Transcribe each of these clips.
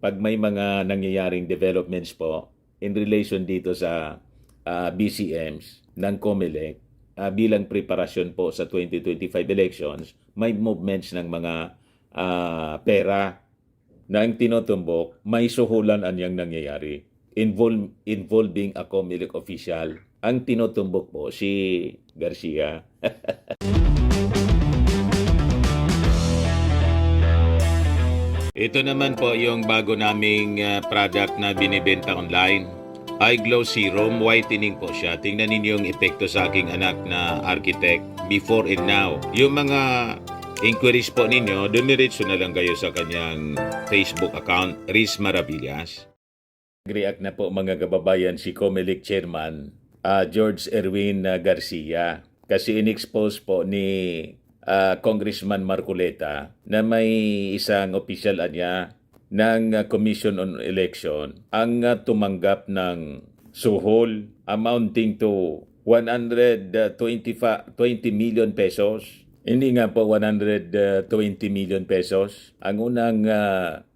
pag may mga nangyayaring developments po in relation dito sa BCMs ng COMELEC bilang preparasyon po sa 2025 elections, may movements ng mga pera na ang tinutumbok, may suhulan anyang nangyayari involving a COMELEC official. Ang tinutumbok po si Garcia. Ito naman po yung bago naming product na binibenta online. iGlow Serum, whitening po siya. Tingnan ninyo yung epekto sa aking anak na architect before and now. Yung mga inquiries po ninyo, dumiretso na lang kayo sa kanyang Facebook account, Riz Maravillas. React na po mga kababayan si COMELEC Chairman George Erwin Garcia kasi in-expose po ni Congressman Marcoleta na may isang opisyal niya ng Commission on Election ang tumanggap ng suhol amounting to 120 million pesos. Hindi nga po 120 million pesos. Ang unang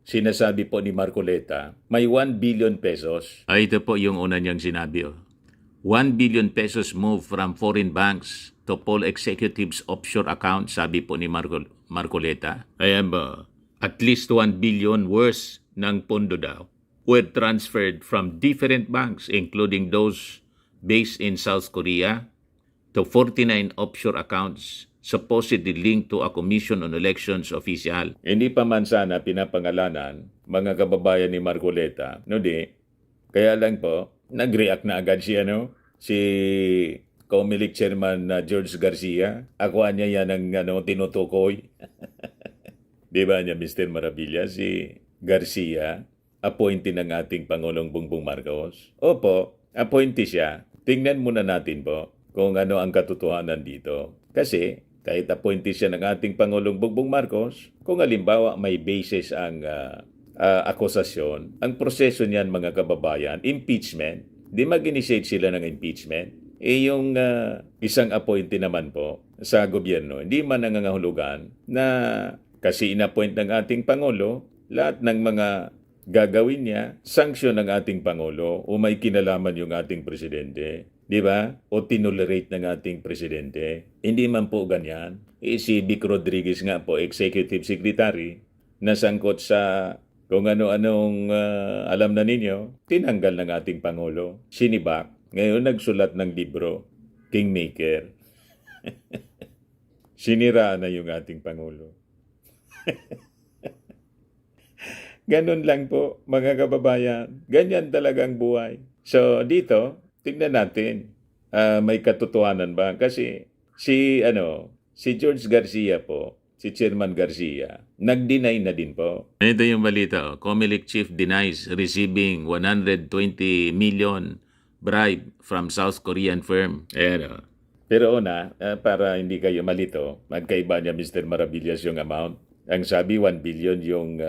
sinasabi po ni Marcoleta, may 1 billion pesos. Ito po yung una niyang sinabi. 1 billion pesos move from foreign banks to poll executives' offshore accounts, sabi po ni Marcoleta. Ayan ba? At least 1 billion worth ng pondo daw were transferred from different banks, including those based in South Korea, to 49 offshore accounts supposedly linked to a Commission on Elections official. Hindi pa man sana pinapangalanan mga kababayan ni Marcoleta, no di? Kaya lang po, nag-react na agad siya, no? Si COMELEC Chairman George Garcia. Ako niya yan ang tinutukoy. Di ba niya, Mr. Maravilla? Si Garcia, appointee ng ating Pangulong Bongbong Marcos. Opo, appointee siya. Tingnan muna natin po kung ano ang katotohanan dito. Kasi kahit appointee siya ng ating Pangulong Bongbong Marcos, kung halimbawa may basis ang akusasyon, ang proseso niyan mga kababayan, impeachment, di mag-initiate sila ng impeachment. Yung isang appointee naman po sa gobyerno, hindi man nangangahulugan na kasi inappoint ng ating Pangulo, lahat ng mga gagawin niya, sanksyon ng ating Pangulo o may kinalaman yung ating Presidente. Di ba? O tinolerate ng ating Presidente. Hindi man po ganyan. Si Vic Rodriguez nga po, Executive Secretary, nasangkot sa kung ano-anong alam na ninyo, tinanggal ng ating Pangulo. Sinibak. Ngayon nagsulat ng libro, Kingmaker. Sinira na yung ating Pangulo. Ganun lang po, mga kababayan. Ganyan talagang buhay. So, dito, tignan natin, may katotohanan ba? Kasi si George Garcia po, si Chairman Garcia, nag-deny na din po. Ito yung balita. COMELEC chief denies receiving 120 million bribe from South Korean firm. Ayan. Pero una, para hindi kayo malito, magkaiba niya Mr. Maravillas yung amount. Ang sabi 1 billion yung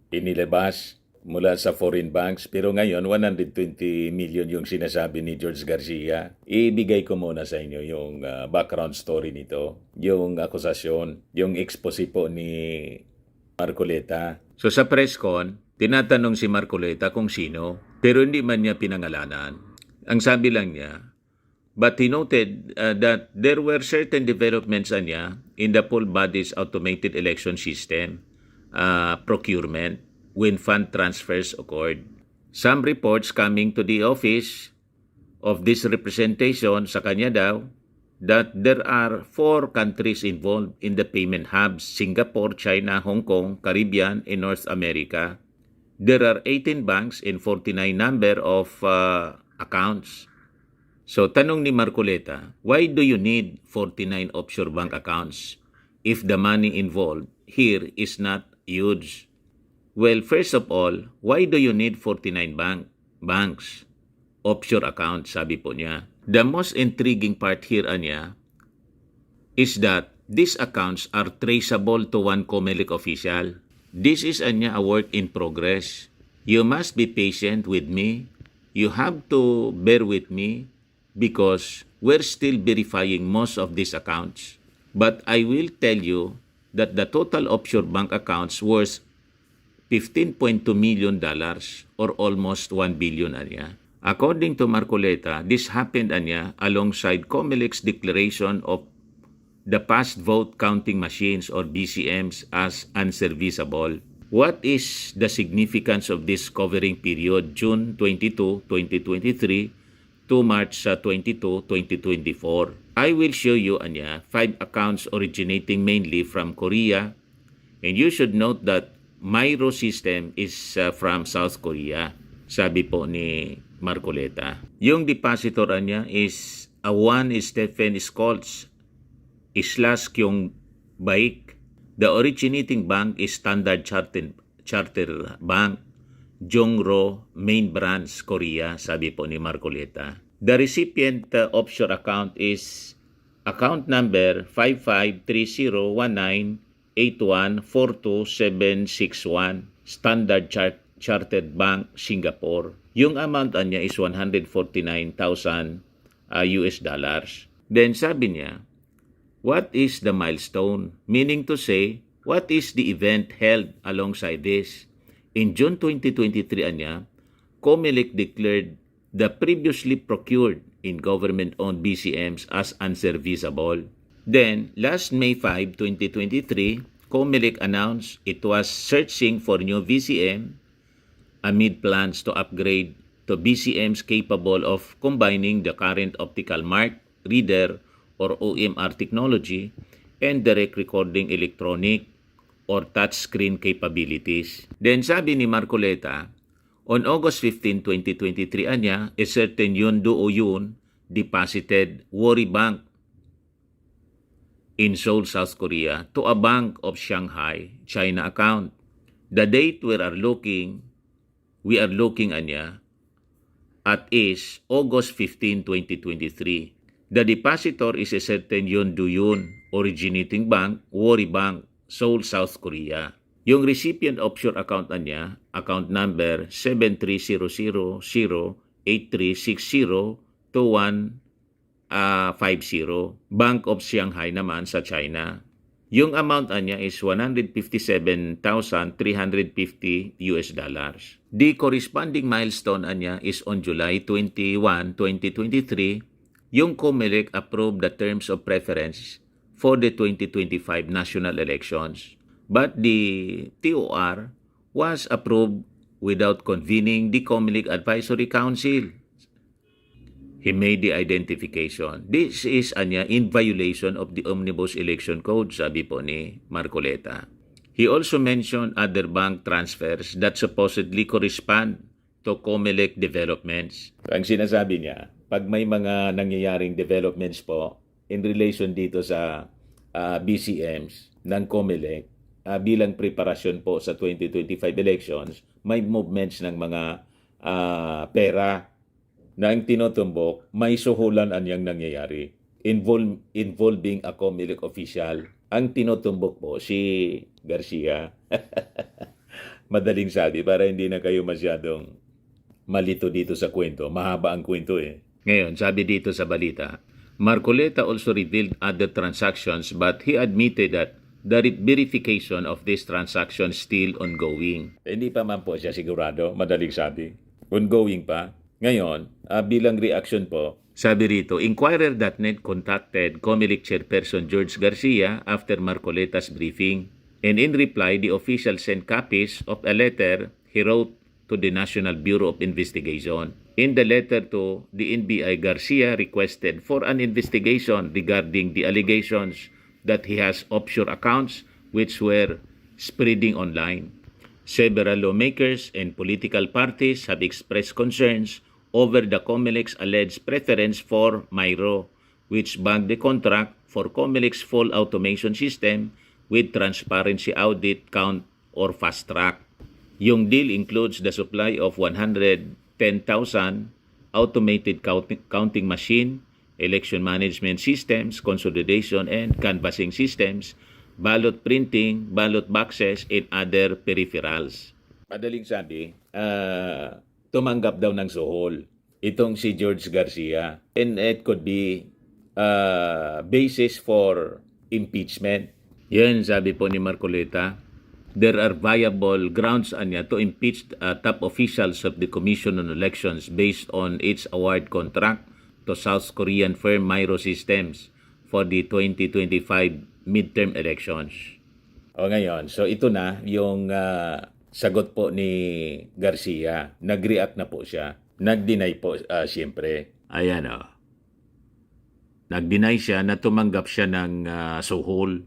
inilabas mula sa foreign banks. Pero ngayon, 120 million yung sinasabi ni George Garcia. Ibigay ko muna sa inyo yung background story nito. Yung akusasyon, yung expose po ni Marcoleta. So sa press con, tinatanong si Marcoleta kung sino, pero hindi man niya pinangalanan. Ang sabi lang niya, but he noted that there were certain developments niya in the poll body's automated election system, procurement, when fund transfers occurred. Some reports coming to the office of this representation sa kanya daw that there are 4 countries involved in the payment hubs: Singapore, China, Hong Kong, Caribbean, and North America. There are 18 banks and 49 number of accounts. So, tanong ni Marcoleta, why do you need 49 offshore bank accounts if the money involved here is not huge? Well, first of all, why do you need 49 banks? Offshore accounts, sabi po niya. The most intriguing part here niya is that these accounts are traceable to one COMELEC official. This is a work in progress. You must be patient with me. You have to bear with me because we're still verifying most of these accounts. But I will tell you that the total offshore bank accounts worth $15.2 million or almost 1 billion anya. According to Marcoleta, this happened anya alongside COMELEC's declaration of the past vote counting machines or BCMs as unserviceable. What is the significance of this covering period June 22, 2023 to March 22, 2024? I will show you anya 5 accounts originating mainly from Korea, and you should note that Myro system is from South Korea, sabi po ni Marcoleta. Yung depositor niya is Awan Stephen Scholz / Kyung Baik. The originating bank is Standard Chartered Bank, Jongro Main Branch, Korea, sabi po ni Marcoleta. The recipient offshore account is account number 553019814271, Standard Chartered Bank, Singapore. Yung amount niya is $149,000 US dollars. Then sabi niya, what is the milestone? Meaning to say, what is the event held alongside this? In June 2023 anya, COMELEC declared the previously procured in government-owned BCMs as unserviceable. Then, last May 5, 2023, COMELEC announced it was searching for new BCM amid plans to upgrade to BCMs capable of combining the current optical mark reader or OMR technology and direct recording electronic or touchscreen capabilities. Then sabi ni Marcoleta, on August 15, 2023 anya, a certain Yoon Do-yoon deposited Wori Bank in Seoul, South Korea to a Bank of Shanghai, China account. The date we are looking anya at is August 15, 2023. The depositor is a certain Yoon Do-yoon, originating bank, Wori Bank, Seoul, South Korea. Yung recipient offshore account niya, account number 730083602150, Bank of Shanghai naman sa China. Yung amount niya is $157,350 US dollars. The corresponding milestone niya is on July 21, 2023, yung COMELEC approved the terms of preference for the 2025 national elections. But the TOR was approved without convening the COMELEC Advisory Council. He made the identification. This is in violation of the Omnibus Election Code, sabi po ni Marcoleta. He also mentioned other bank transfers that supposedly correspond to COMELEC developments. Ang sinasabi niya, pag may mga nangyayaring developments po in relation dito sa BCMs ng COMELEC, bilang preparasyon po sa 2025 elections, may movements ng mga pera na ang tinutumbok, may suhulan anyang nangyayari involving a COMELEC official. Ang tinutumbok po si Garcia. Madaling sabi para hindi na kayo masyadong malito dito sa kwento. Mahaba ang kwento eh. Ngayon, sabi dito sa balita, Marcoleta also revealed other transactions but he admitted that the verification of this transaction still ongoing. Hindi pa man po siya sigurado, madaling sabi. Ongoing pa. Ngayon, bilang reaction po, sabi rito, Inquirer.net contacted COMELEC Chairperson George Garcia after Marcoleta's briefing. And in reply, the official sent copies of a letter he wrote to the National Bureau of Investigation. In the letter to the NBI, Garcia requested for an investigation regarding the allegations that he has offshore accounts which were spreading online. Several lawmakers and political parties have expressed concerns over the COMELEC's alleged preference for Myro, which bagged the contract for COMELEC's full automation system with transparency audit count or fast track. Yung deal includes the supply of 110,000 automated counting machine, election management systems, consolidation and canvassing systems, ballot printing, ballot boxes, and other peripherals. Madaling sabi, tumanggap daw ng suhol itong si George Garcia. And it could be basis for impeachment. Yan, sabi po ni Marcoleta. there are viable grounds anya to impeach top officials of the Commission on Elections based on its award contract to South Korean firm Microsystems for the 2025 midterm elections. O ngayon, so ito na yung sagot po ni Garcia. Nag-react na po siya. Nag-deny po siyempre. Ayan o. Nag-deny siya na tumanggap siya ng suhol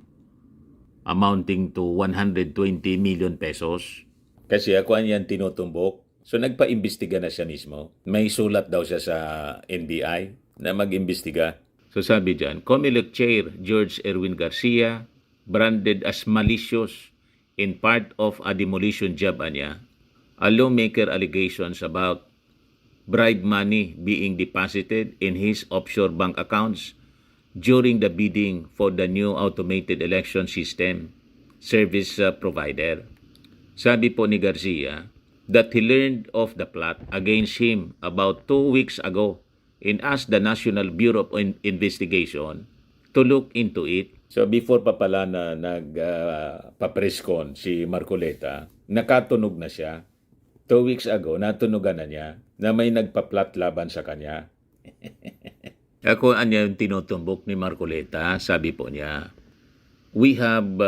amounting to 120 million pesos. Kasi ako yan tinutumbok. So nagpa-imbestiga na siya mismo. May sulat daw siya sa NBI na mag-imbestiga. So sabi dyan, COMELEC Chair George Erwin Garcia branded as malicious in part of a demolition job anya, a lawmaker allegations about bribe money being deposited in his offshore bank accounts during the bidding for the new automated election system service provider. Sabi po ni Garcia that he learned of the plot against him about 2 weeks ago and asked the National Bureau of Investigation to look into it. So before pa pala na nagpa-presscon si Marcoleta, nakatunog na siya. 2 weeks ago, natunugan na niya na may nagpa-plot laban sa kanya. Ako anya yung tinutumbok ni Marcoleta, sabi po niya, we have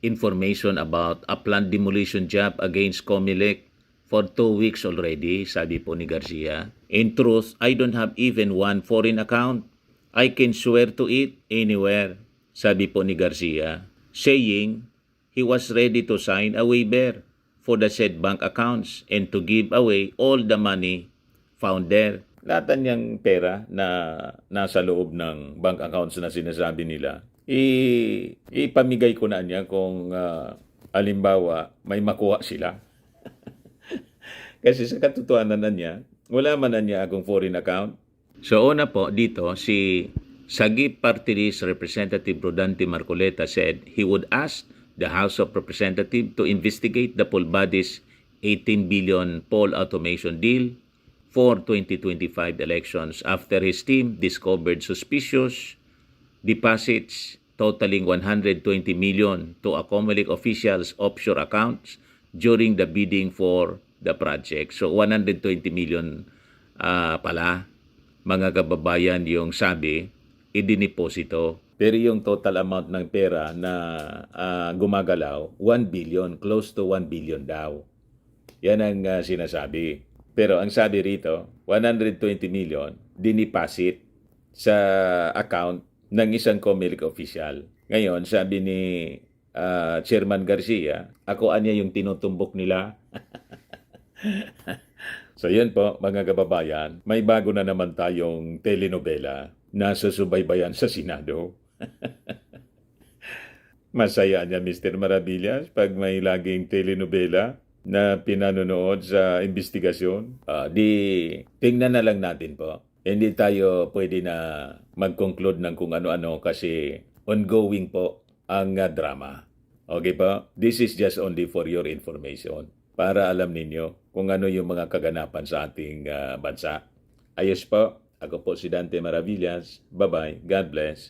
information about a planned demolition job against COMELEC for 2 weeks already, sabi po ni Garcia. In truth, I don't have even one foreign account. I can swear to it anywhere, sabi po ni Garcia, saying he was ready to sign a waiver for the said bank accounts and to give away all the money found there. Lahat niyang pera na nasa loob ng bank accounts na sinasabi nila, ipamigay ko na niya kung alimbawa may makuha sila. Kasi sa katotohanan na niya, wala man na niya akong foreign account. So una po dito, si Sagip Party List Representative Rodante Marcoleta said he would ask the House of Representatives to investigate the poll body's 18 billion poll automation deal for 2025 elections after his team discovered suspicious deposits totaling 120 million to a COMELEC officials' offshore accounts during the bidding for the project. So 120 million pala, mga kababayan, yung sabi, idiniposito. Pero yung total amount ng pera na gumagalaw, 1 billion, close to 1 billion daw. Yan ang sinasabi. Pero ang sabi rito, 120 million diniposit sa account ng isang COMELEC official. Ngayon, sabi ni Chairman Garcia, ako anya yung tinutumbok nila. So yun po, mga kababayan, may bago na naman tayong telenovela na susubaybayan sa Senado. Masaya niya Mr. Maravillas pag may laging telenovela na pinanonood sa investigasyon. Tingnan na lang natin po. Hindi tayo pwede na mag-conclude ng kung ano-ano kasi ongoing po ang drama. Okay po? This is just only for your information. Para alam ninyo kung ano yung mga kaganapan sa ating bansa. Ayos po. Ako po si Dante Maravillas. Bye-bye. God bless.